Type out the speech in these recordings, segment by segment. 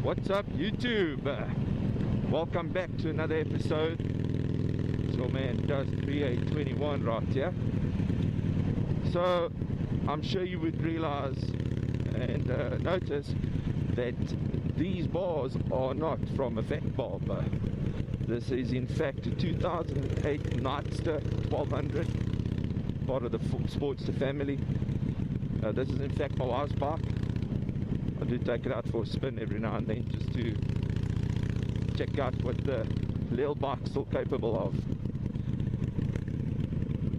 What's up, YouTube? Welcome back to another episode. It's your man Does 3821 right here. So I'm sure you would realize and notice that these bars are not from a fat bar. This is in fact a 2008 Nightster 1200, part of the Sportster family. This is in fact my wife's bike. I do take it out for a spin every now and then just to check out what the little bike's still capable of.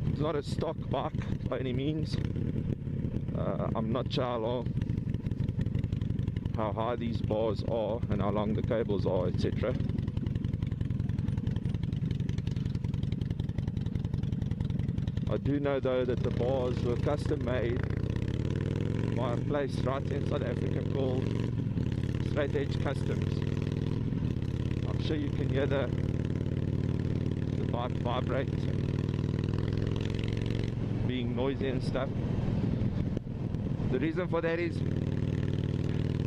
It's not a stock bike by any means. I'm not sure how high these bars are and how long the cables are, etc. I do know though that the bars were custom made by a place right in South Africa called Straight Edge Customs. I'm sure you can hear the bike vibrate, being noisy and stuff. The reason for that is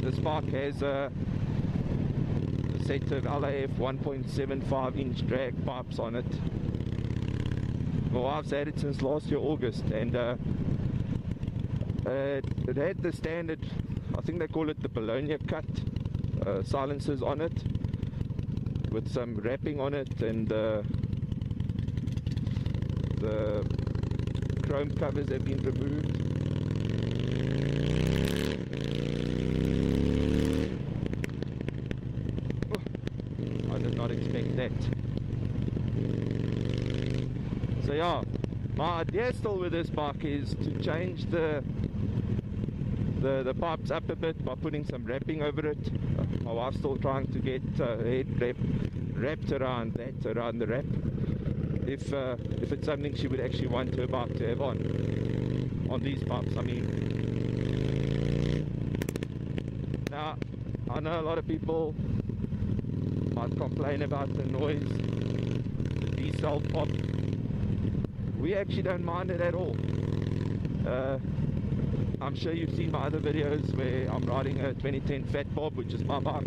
this bike has a set of LAF 1.75 inch drag pipes on it. My wife's had it since last year August, and it had the standard, I think they call it the Bologna cut silencers on it, with some wrapping on it, and the chrome covers have been removed. Oh, I did not expect that. So yeah, my idea still with this bike is to change the pipes up a bit by putting some wrapping over it. My wife's still trying to get head wrapped around the wrap. If it's something she would actually want her bike to have on these pipes. I mean, now I know a lot of people might complain about the noise, the diesel pop. We actually don't mind it at all. I'm sure you've seen my other videos where I'm riding a 2010 Fat Bob, which is my bike.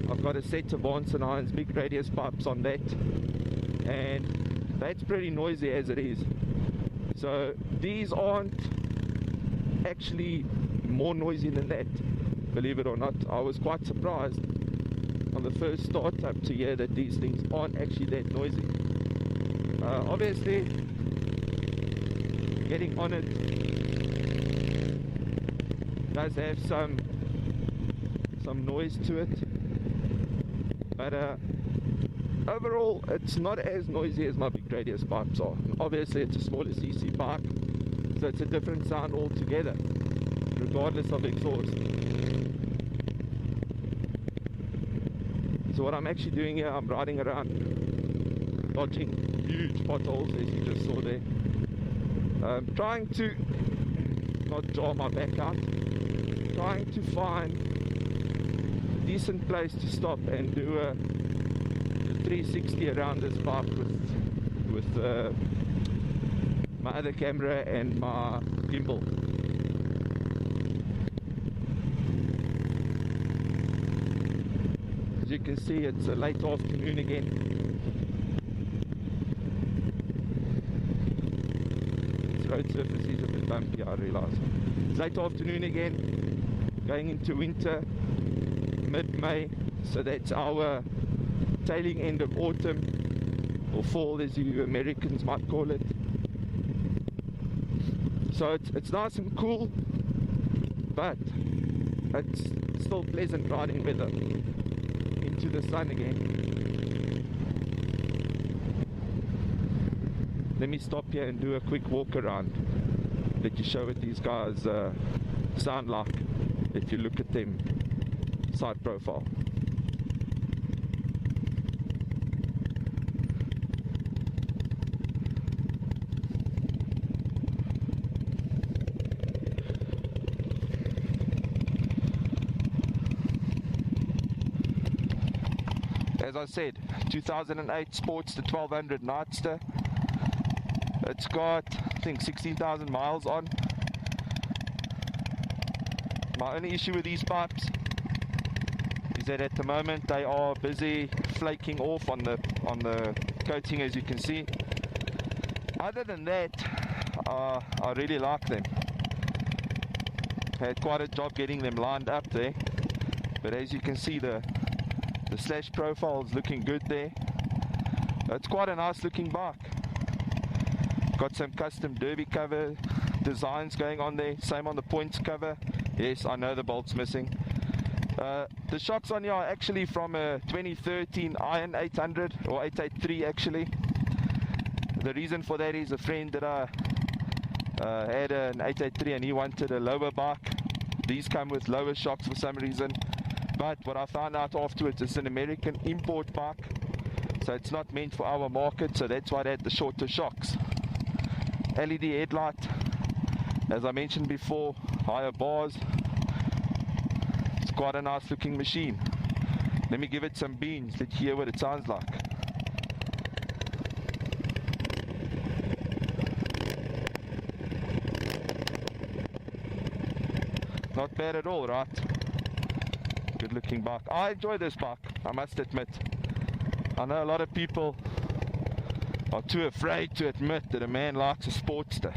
I've got a set of Vance and Irons big radius pipes on that, and that's pretty noisy as it is. So these aren't actually more noisy than that, believe it or not. I was quite surprised on the first start up to hear that these things aren't actually that noisy. Obviously, getting on it does have some noise to it, but overall it's not as noisy as my big radius pipes are. Obviously it's a smaller cc bike, so it's a different sound altogether, regardless of exhaust. So what I'm actually doing here, I'm riding around dodging huge potholes, as you just saw there. Trying to not jar my back out, trying to find a decent place to stop and do a 360 around this bike with my other camera and my gimbal. As you can see, it's a late afternoon again. Road surface is a bit bumpy, I realise. It's late afternoon again, going into winter, mid-May, so that's our tailing end of autumn, or fall as you Americans might call it. So it's nice and cool, but it's still pleasant riding weather into the sun again. Let me stop here and do a quick walk around, let you show what these guys sound like if you look at them side profile. As I said, 2008 Sportster 1200 Nightster. It's got, I think, 16,000 miles on. My only issue with these pipes is that at the moment they are busy flaking off on the coating, as you can see. Other than that, I really like them. Had quite a job getting them lined up there, but as you can see, the slash profile is looking good there. It's quite a nice looking bike. Got some custom derby cover designs going on there, same on the points cover. Yes, I know the bolt's missing. The shocks on here are actually from a 2013 Iron 800 or 883 actually. The reason for that is a friend that I had an 883 and he wanted a lower bike. These come with lower shocks for some reason, but what I found out afterwards, it's an American import bike, so it's not meant for our market, so that's why they had the shorter shocks. LED headlight, as I mentioned before, higher bars. It's quite a nice looking machine. Let me give it some beans, let's hear what it sounds like. Not bad at all, right? Good looking bike. I enjoy this bike, I must admit. I know a lot of people are too afraid to admit that a man likes a Sportster.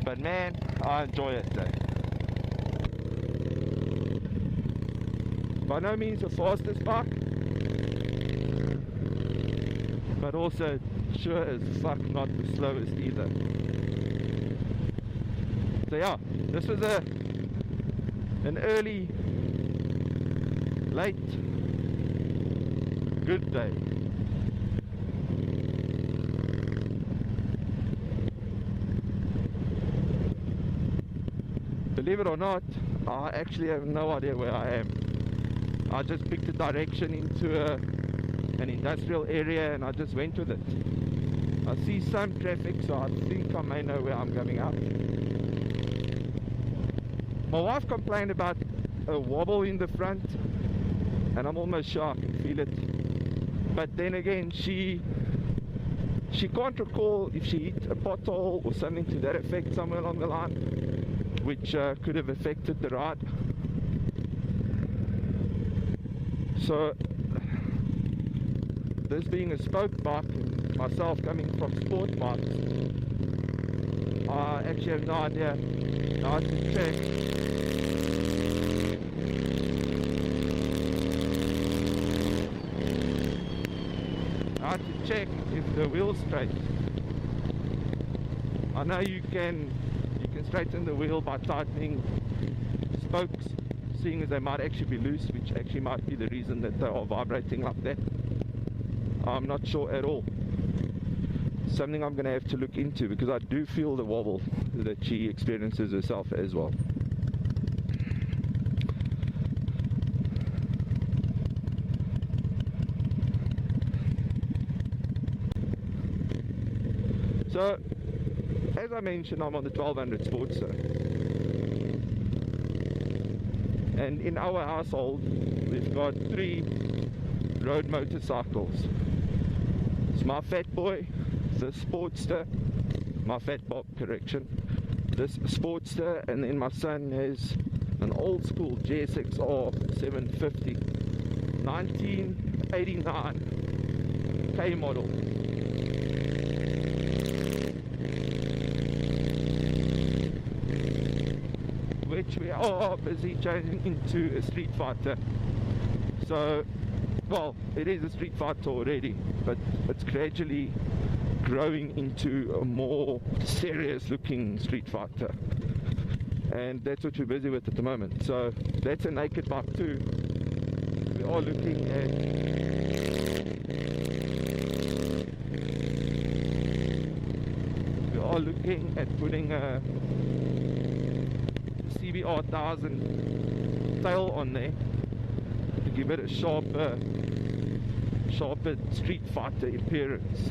But man, I enjoy it though. By no means the fastest bike, but also sure as fuck not the slowest either. So yeah, this was an early, late, good day. Believe it or not, I actually have no idea where I am. I just picked a direction into an industrial area and I just went with it. I see some traffic, so I think I may know where I'm coming out. My wife complained about a wobble in the front, and I'm almost sure I can feel it. But then again, she can't recall if she hit a pothole or something to that effect somewhere along the line, which could have affected the ride. So this being a spoke bike and myself coming from sport bikes, I actually have no idea how to check if the wheel's straight. I know you can straighten the wheel by tightening spokes, seeing as they might actually be loose, which actually might be the reason that they are vibrating like that. I'm not sure at all. Something I'm going to have to look into, because I do feel the wobble that she experiences herself as well. So, as I mentioned, I'm on the 1200 Sportster, and in our household we've got 3 road motorcycles. It's my Fat Boy, the Sportster, my Fat Bob, correction, this Sportster, and then my son has an old school GSXR 750 1989 K model. Which we are busy changing into a street fighter. So, well, it is a street fighter already, but it's gradually growing into a more serious looking street fighter, and that's what we're busy with at the moment. So that's a naked bike too. We are looking at putting a CBR 1000 tail on there to give it a sharper street fighter appearance.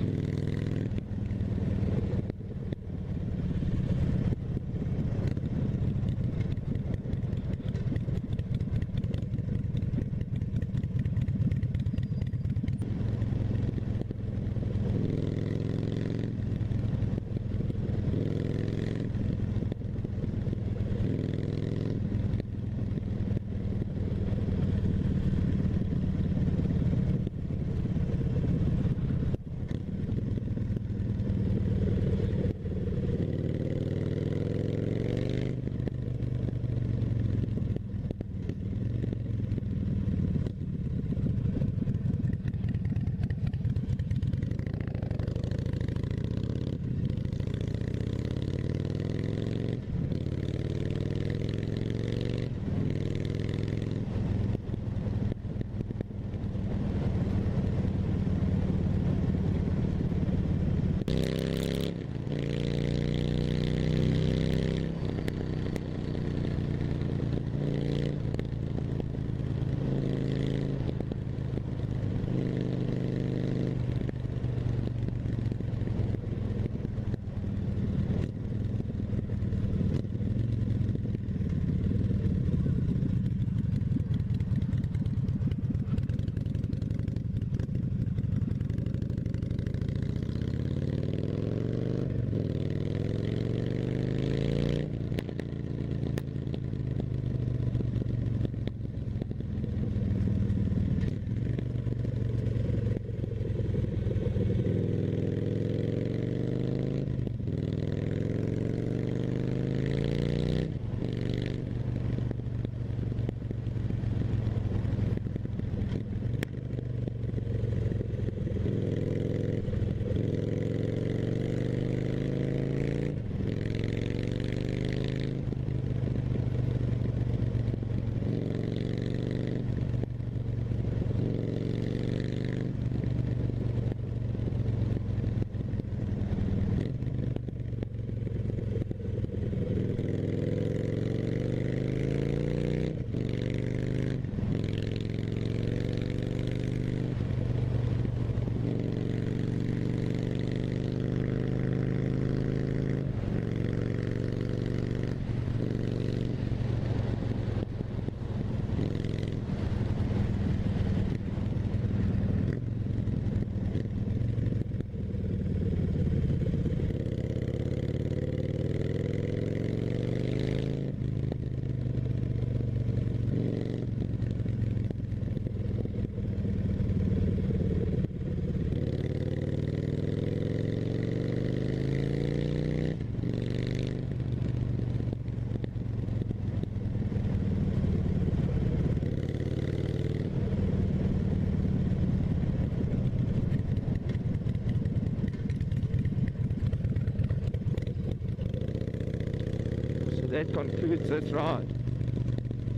that concludes this ride.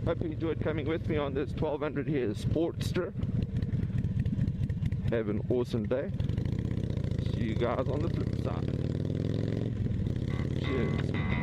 Hope you enjoyed coming with me on this 1200 here Sportster. Have an awesome day. See you guys on the flip side. Cheers.